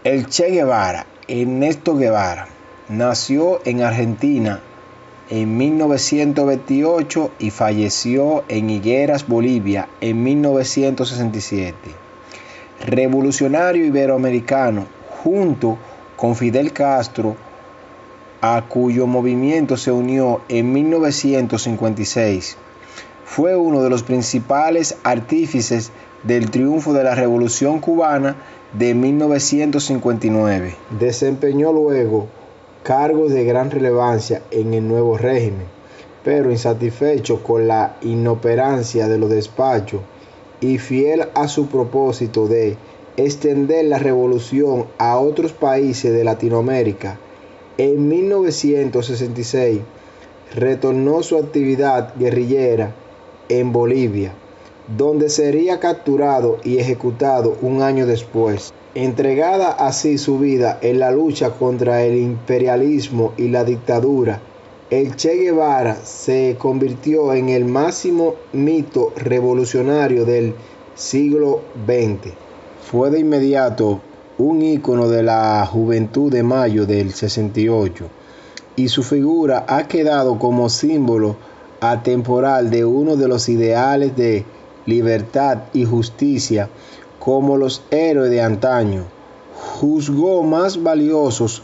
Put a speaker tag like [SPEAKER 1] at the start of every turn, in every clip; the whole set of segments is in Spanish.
[SPEAKER 1] El Che Guevara, Ernesto Guevara, nació en Argentina en 1928 y falleció en Higueras, Bolivia, en 1967. Revolucionario iberoamericano, junto con Fidel Castro, a cuyo movimiento se unió en 1956. Fue uno de los principales artífices del triunfo de la Revolución Cubana de 1959. Desempeñó luego cargos de gran relevancia en el nuevo régimen, pero insatisfecho con la inoperancia de los despachos y fiel a su propósito de extender la revolución a otros países de Latinoamérica, en 1966 retornó su actividad guerrillera en Bolivia, donde sería capturado y ejecutado un año después. Entregada así su vida en la lucha contra el imperialismo y la dictadura, el Che Guevara se convirtió en el máximo mito revolucionario del siglo XX. Fue de inmediato un ícono de la Juventud de Mayo del 68, y su figura ha quedado como símbolo atemporal de uno de los ideales de libertad y justicia como los héroes de antaño juzgó más valiosos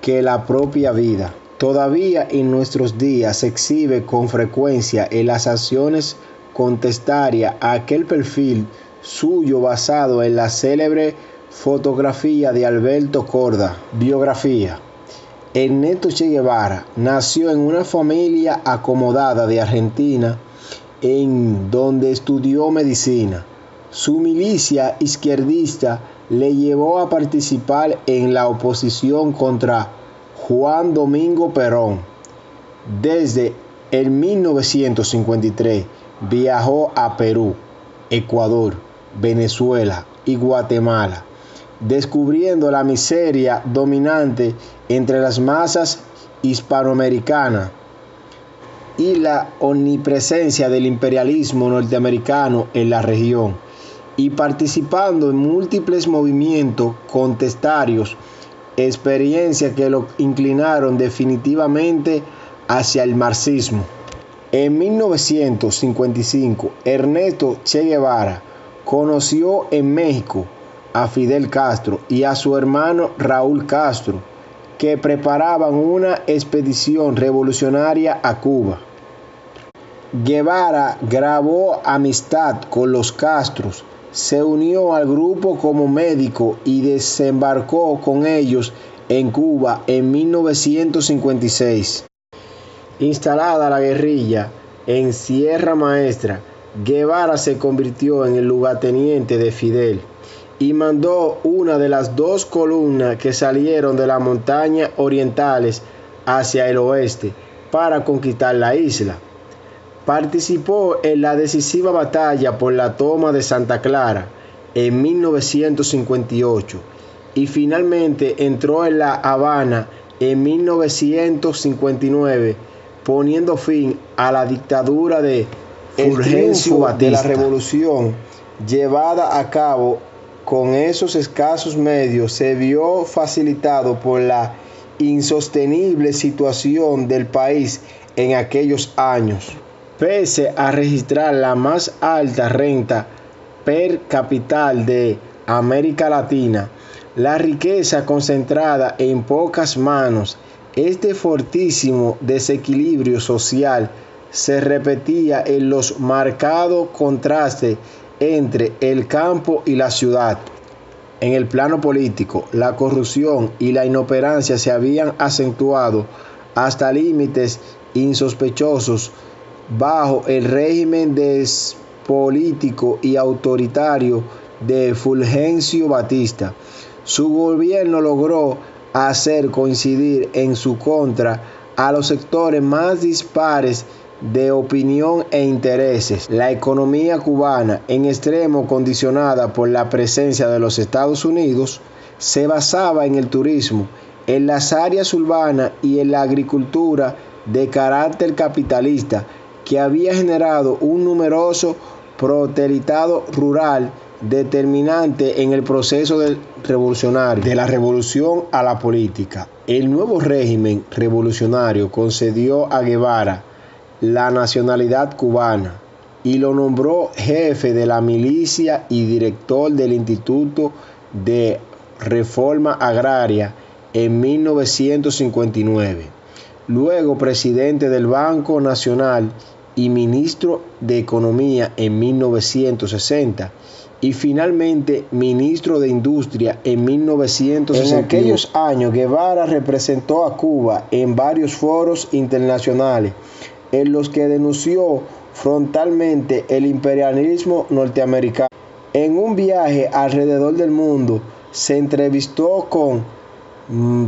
[SPEAKER 1] que la propia vida. Todavía en nuestros días se exhibe con frecuencia en las acciones contestarias a aquel perfil suyo basado en la célebre fotografía de Alberto Korda. Biografía. Ernesto Che Guevara nació en una familia acomodada de Argentina, en donde estudió medicina. Su milicia izquierdista le llevó a participar en la oposición contra Juan Domingo Perón. Desde el 1953 viajó a Perú, Ecuador, Venezuela y Guatemala, descubriendo la miseria dominante entre las masas hispanoamericanas y la omnipresencia del imperialismo norteamericano en la región, y participando en múltiples movimientos contestarios, experiencias que lo inclinaron definitivamente hacia el marxismo. En 1955, Ernesto Che Guevara conoció en México a Fidel Castro y a su hermano Raúl Castro, que preparaban una expedición revolucionaria a Cuba. Guevara grabó amistad con los Castros, se unió al grupo como médico y desembarcó con ellos en Cuba en 1956. Instalada la guerrilla en Sierra Maestra, Guevara se convirtió en el lugarteniente de Fidel y mandó una de las dos columnas que salieron de las montañas orientales hacia el oeste para conquistar la isla. Participó en la decisiva batalla por la toma de Santa Clara en 1958 y finalmente entró en La Habana en 1959, poniendo fin a la dictadura de Fulgencio Batista. De la revolución llevada a cabo con esos escasos medios se vio facilitado por la insostenible situación del país en aquellos años. Pese a registrar la más alta renta per cápita de América Latina, la riqueza concentrada en pocas manos, este fortísimo desequilibrio social se repetía en los marcados contrastes entre el campo y la ciudad. En el plano político, la corrupción y la inoperancia se habían acentuado hasta límites insospechosos bajo el régimen despolítico y autoritario de Fulgencio Batista. Su gobierno logró hacer coincidir en su contra a los sectores más dispares de opinión e intereses. La economía cubana, en extremo condicionada por la presencia de los Estados Unidos, se basaba en el turismo, en las áreas urbanas y en la agricultura de carácter capitalista, que había generado un numeroso proletariado rural determinante en el proceso revolucionario, de la revolución a la política. El nuevo régimen revolucionario concedió a Guevara la nacionalidad cubana y lo nombró jefe de la milicia y director del Instituto de Reforma Agraria en 1959. Luego presidente del Banco Nacional y ministro de Economía en 1960 y finalmente ministro de Industria en 1961. En aquellos años Guevara representó a Cuba en varios foros internacionales en los que denunció frontalmente el imperialismo norteamericano. En un viaje alrededor del mundo se entrevistó con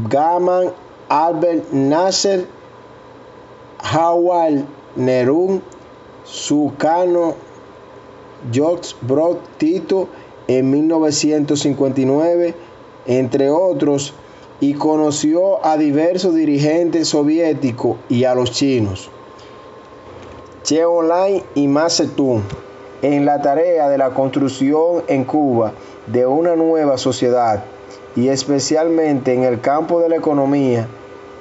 [SPEAKER 1] Gamal Abdel Nasser, Howard Nerón, Sukarno, Josip Broz Tito en 1959, entre otros, y conoció a diversos dirigentes soviéticos y a los chinos, Zhou Enlai y Mao Zedong, en la tarea de la construcción en Cuba de una nueva sociedad y especialmente en el campo de la economía.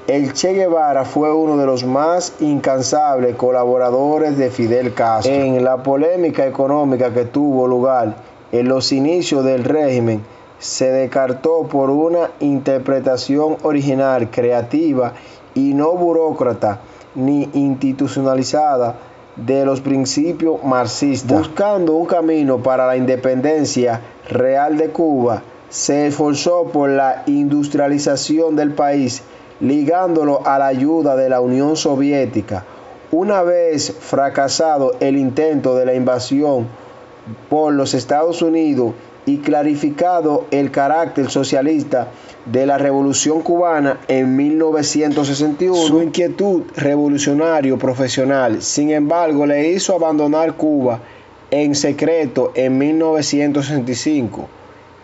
[SPEAKER 1] El Che Guevara fue uno de los más incansables colaboradores de Fidel Castro. En la polémica económica que tuvo lugar en los inicios del régimen, se descartó por una interpretación original, creativa y no burócrata ni institucionalizada de los principios marxistas. Buscando un camino para la independencia real de Cuba, se esforzó por la industrialización del país, ligándolo a la ayuda de la Unión Soviética. Una vez fracasado el intento de la invasión por los Estados Unidos y clarificado el carácter socialista de la Revolución Cubana en 1961, su inquietud revolucionario profesional, sin embargo, le hizo abandonar Cuba en secreto en 1965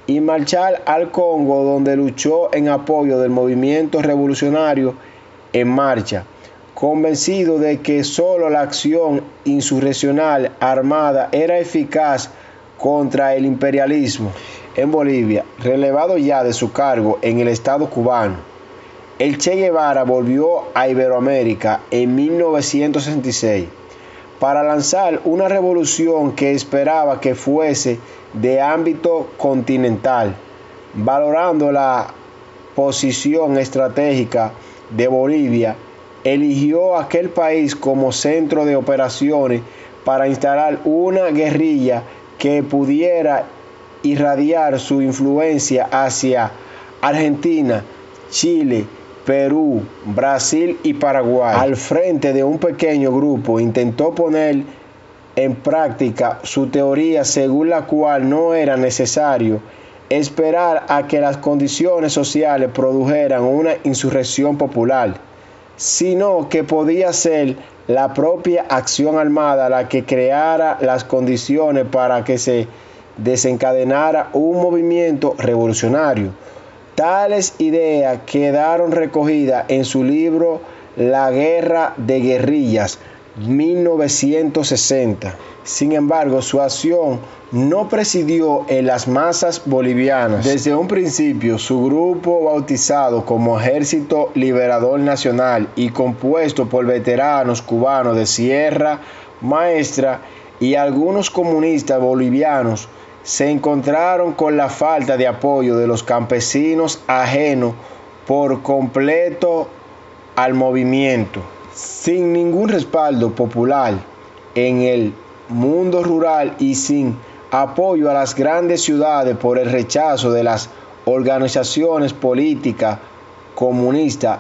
[SPEAKER 1] y marchar al Congo, donde luchó en apoyo del movimiento revolucionario en marcha, convencido de que solo la acción insurreccional armada era eficaz contra el imperialismo. En Bolivia, relevado ya de su cargo en el Estado cubano, el Che Guevara volvió a Iberoamérica en 1966 para lanzar una revolución que esperaba que fuese de ámbito continental, valorando la posición estratégica de Bolivia. Eligió aquel país como centro de operaciones para instalar una guerrilla que pudiera irradiar su influencia hacia Argentina, Chile, Perú, Brasil y Paraguay. Al frente de un pequeño grupo intentó poner en práctica su teoría, según la cual no era necesario esperar a que las condiciones sociales produjeran una insurrección popular, sino que podía ser la propia acción armada la que creara las condiciones para que se desencadenara un movimiento revolucionario. Tales ideas quedaron recogidas en su libro La Guerra de Guerrillas, 1960. Sin embargo, su acción no presidió en las masas bolivianas. Desde un principio, su grupo, bautizado como Ejército Liberador Nacional y compuesto por veteranos cubanos de Sierra Maestra y algunos comunistas bolivianos, se encontraron con la falta de apoyo de los campesinos ajenos por completo al movimiento. Sin ningún respaldo popular en el mundo rural y sin apoyo a las grandes ciudades por el rechazo de las organizaciones políticas comunistas,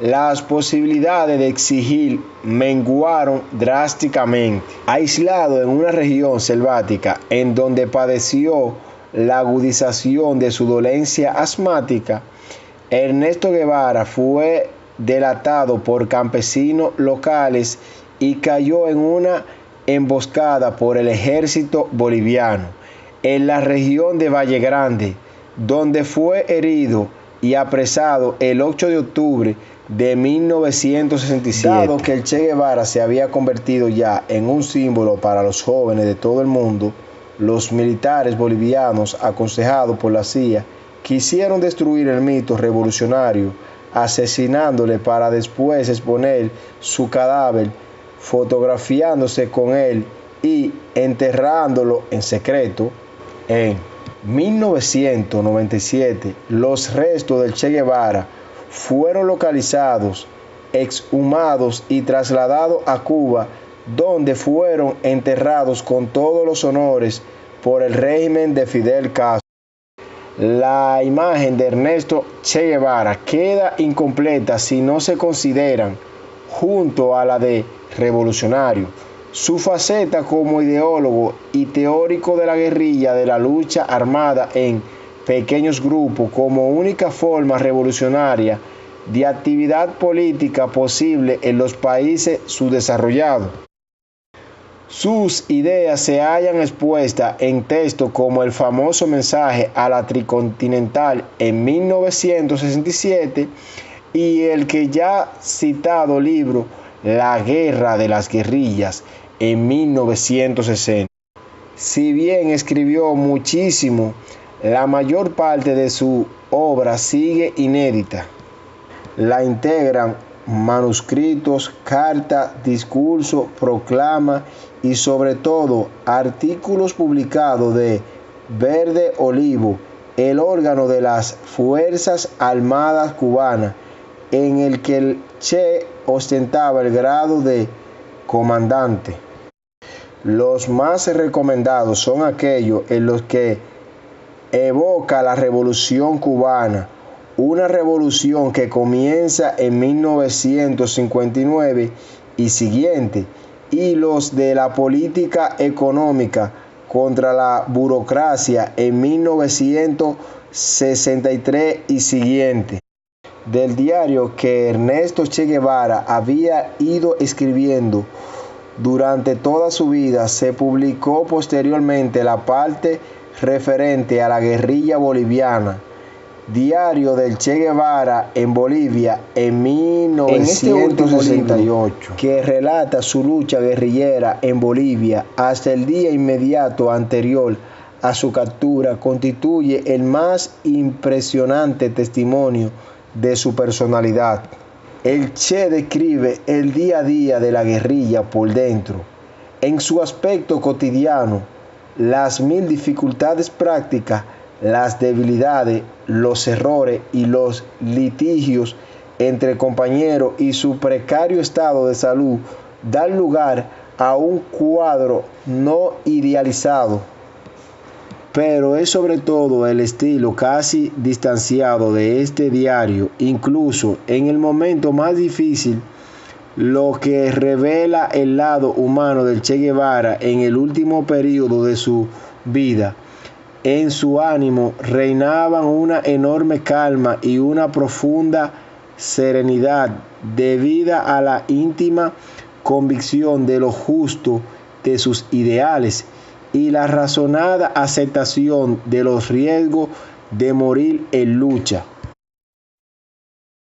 [SPEAKER 1] las posibilidades de exigir menguaron drásticamente. Aislado en una región selvática en donde padeció la agudización de su dolencia asmática, Ernesto Guevara fue delatado por campesinos locales y cayó en una emboscada por el ejército boliviano en la región de Valle Grande, donde fue herido y apresado el 8 de octubre de 1967. Dado que el Che Guevara se había convertido ya en un símbolo para los jóvenes de todo el mundo, Los militares bolivianos, aconsejados por la CIA, quisieron destruir el mito revolucionario, asesinándole para después exponer su cadáver, fotografiándose con él y enterrándolo en secreto. En 1997, los restos del Che Guevara fueron localizados, exhumados y trasladados a Cuba, donde fueron enterrados con todos los honores por el régimen de Fidel Castro. La imagen de Ernesto Che Guevara queda incompleta si no se consideran, junto a la de revolucionario, su faceta como ideólogo y teórico de la guerrilla de la lucha armada en pequeños grupos como única forma revolucionaria de actividad política posible en los países subdesarrollados. Sus ideas se hallan expuestas en textos como el famoso mensaje a la Tricontinental en 1967 y el que ya citado libro La Guerra de las Guerrillas en 1960. Si bien escribió muchísimo, la mayor parte de su obra sigue inédita. La integran manuscritos, cartas, discursos, proclamas y sobre todo artículos publicados de Verde Olivo, el órgano de las Fuerzas Armadas cubanas, en el que el Che ostentaba el grado de comandante. Los más recomendados son aquellos en los que evoca la Revolución Cubana, una revolución que comienza en 1959 y siguiente, y los de la política económica contra la burocracia en 1963 y siguiente. Del diario que Ernesto Che Guevara había ido escribiendo durante toda su vida, se publicó posteriormente la parte referente a la guerrilla boliviana, Diario del Che Guevara en Bolivia en 1968, que relata su lucha guerrillera en Bolivia hasta el día inmediato anterior a su captura, constituye el más impresionante testimonio de su personalidad. El Che describe el día a día de la guerrilla por dentro, en su aspecto cotidiano, las mil dificultades prácticas, las debilidades, los errores y los litigios entre compañeros y su precario estado de salud dan lugar a un cuadro no idealizado, pero es sobre todo el estilo casi distanciado de este diario, incluso en el momento más difícil, lo que revela el lado humano del Che Guevara en el último periodo de su vida. En su ánimo reinaban una enorme calma y una profunda serenidad debida a la íntima convicción de lo justo de sus ideales y la razonada aceptación de los riesgos de morir en lucha.